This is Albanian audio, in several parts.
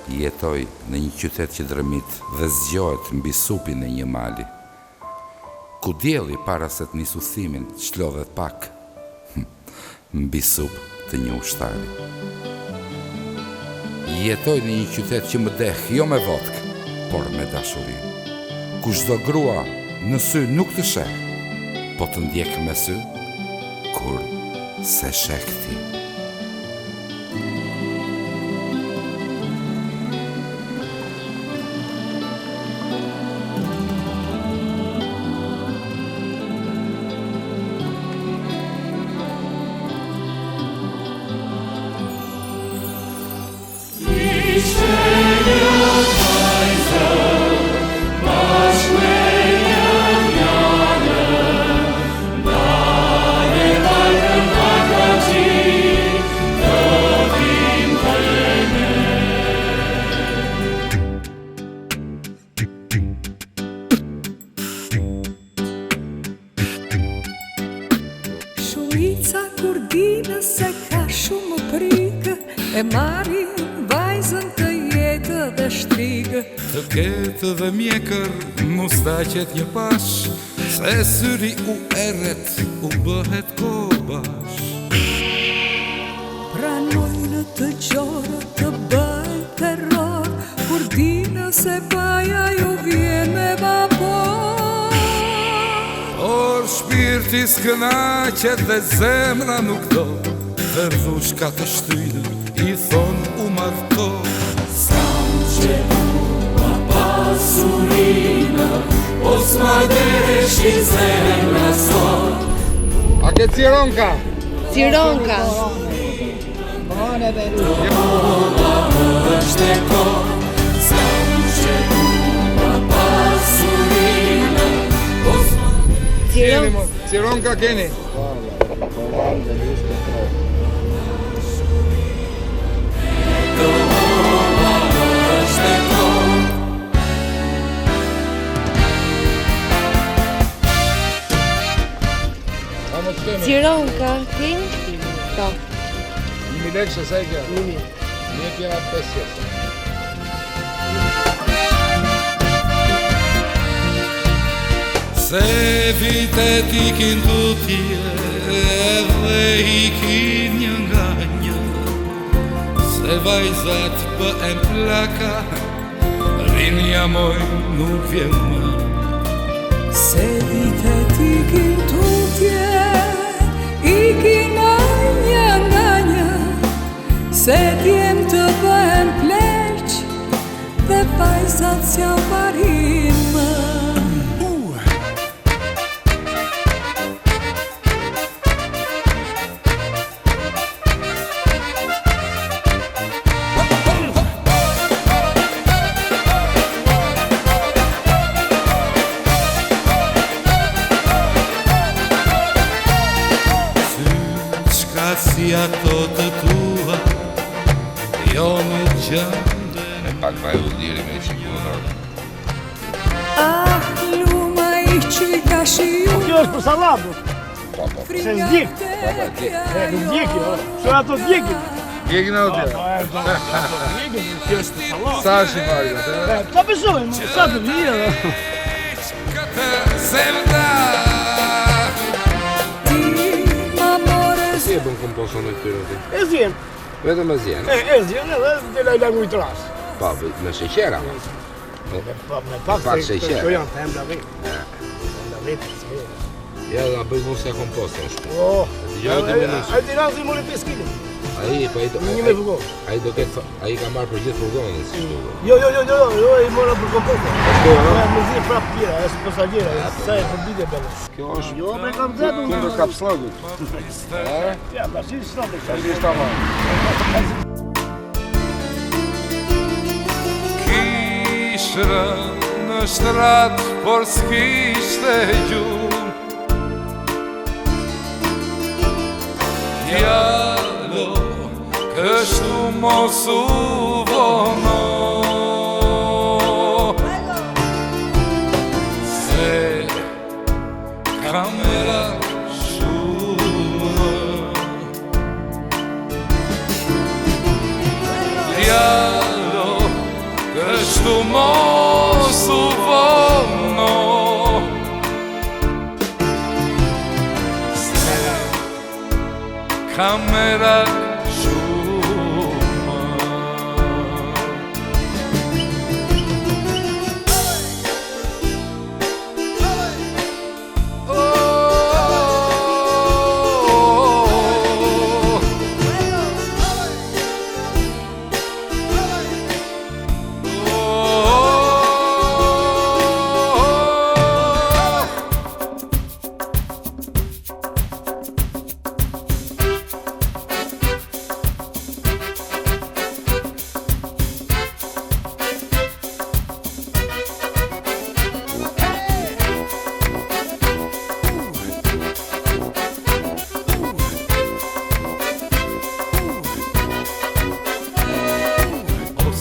Jetoj në një qytet që dremit dhe zgjohet mbi supin e një mali, ku dielli para se të nisë udhimin çlodhet pak mbi supë të një ushtari. Jetoj në një qytet që më deh jo me vodkë, por me dashuri, ku çdo grua në sy nuk të sheh, po të ndjek me sy kur se sheh ti. Shumica kur dine se ka shumë prikë, e marrin vajzën të jetë dhe shtrigë. Të ketë dhe mjekër, mustaqet një pash, se syri u erret, u bëhet kobash. Pranojnë të gjorë të bëj terror, kur dine se baja ju vjen me vapor. Por shpirti s'kënaqet dhe zemra nuk do, verdhush ka të shtyllë, i thonë u madhko. S'kam që dua pasurinë, po s'ma deshi zemra sot. A ke cironka? Cironka. Është e kot, s'kam që dua pasurinë, po s'ma Cironka keni? Cironka, keni? Po. 1000 lekë sa e kja? 1000. Një kja 500. Se vitet ikin tutje dhe ikin një nga një, se vajzat bëhen plaka, rinja moj nuk vjen më. Se vitet ikin tutje, ikin një nga një, se djem të bëhen pleq, dhe vajzat s'ja parin më. Si ato të tua, jo në gjende. E pak vaj u diri me shikunor. Ah, luma I që ka shiu. Kjo është për salatu. Se ndjek. Nuk ndjeki, që ato ndjekin. Ndjekin ato tjera. Kjo është për salatu. Sa është I marrë? Ta besojmë, sa të vijë. Këtë zemda. Si e bën komposto në këtyre ti? E zjen. Vetëm e zjen? E zjen edhe të lajlagu I tras. Pa, me sheqera? Me pak sheqera. Që janë të emda vetë. Emda vetë, se e. Ja, da bëjt mos ka komposto në shpe. A I tiranë si mori 5 kg. Aji do ketë, aji ka marrë për gjithë furgonën, si shtu. Jo, I mora për komposto. Me zi prap tjera, e së pësagjera, sa e përbide bërë. Kjo është... Jo, me kam zetu. Këndër kapslagut. Ja, tashi shtatë. Tashi shtatë. Kishra në shtrat, por s'kishte gjumë. Jalo, kështu mos u vono, se kamera shumë. Jalo, kushtu mos u vono se kamera shumë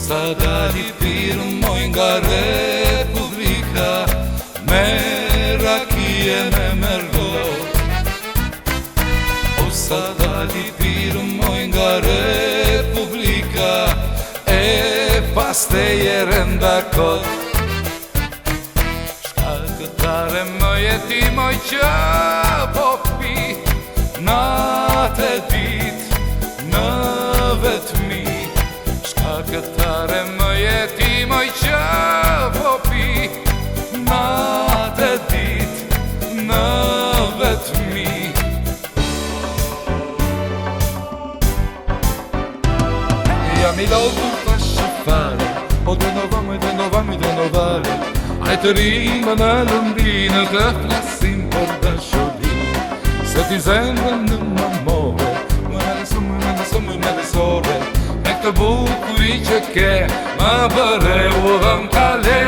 Sa dali firmoj nga Republika me rakije me mergot O sa dali firmoj nga Republika e pas te jerenda kot Shka këtare më jetimoj që po pi natë e dit në vetmi Këtare më jetimoj që po pi natë e dit në vetmi Jam I lodhur të shëfare O dënovame Aj të rimë në Lëndinë Të flasim për dashuri Se ti zemrën në mamore Më nësore Të bukuri që ke më bëre u dhëm kale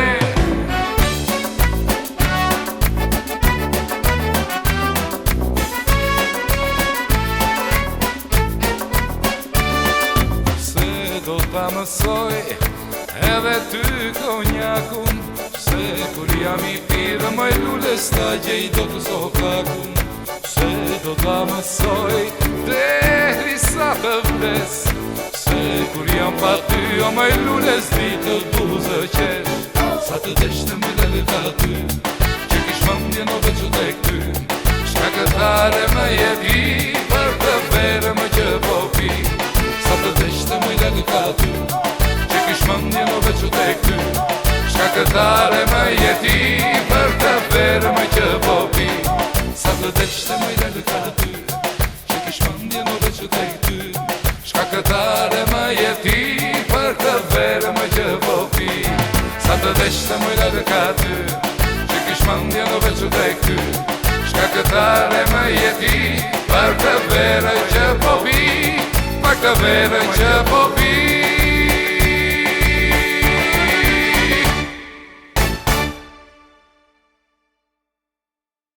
Se do ta mësoj edhe ty konjakun Se kur jam I pirë më lulles ta gjej do të sokakun Se do ta mësoj deri sa të vdes Se kur jam pa ty, o maj lulles ditë buzë qesh Sa të deshte më lele ka ty Që kish mëndjen o veç u tek ty Shka këtare më jeti Për të vere më që po pi Sa të deshte më lele ka ty Që kish mëndjen o veç u tek ty Shka këtare më jeti Për të vere më që po pi Sa të deshte më lele ka ty Që kish mëndjen o veç u tek ty Shka këtare më jeti për të vere më që po pi Sa të deshte më lele ka ty Që kish mëndjen o veç u tek ty Shka këtare më jeti për të vere që po pi Për të vere që po pi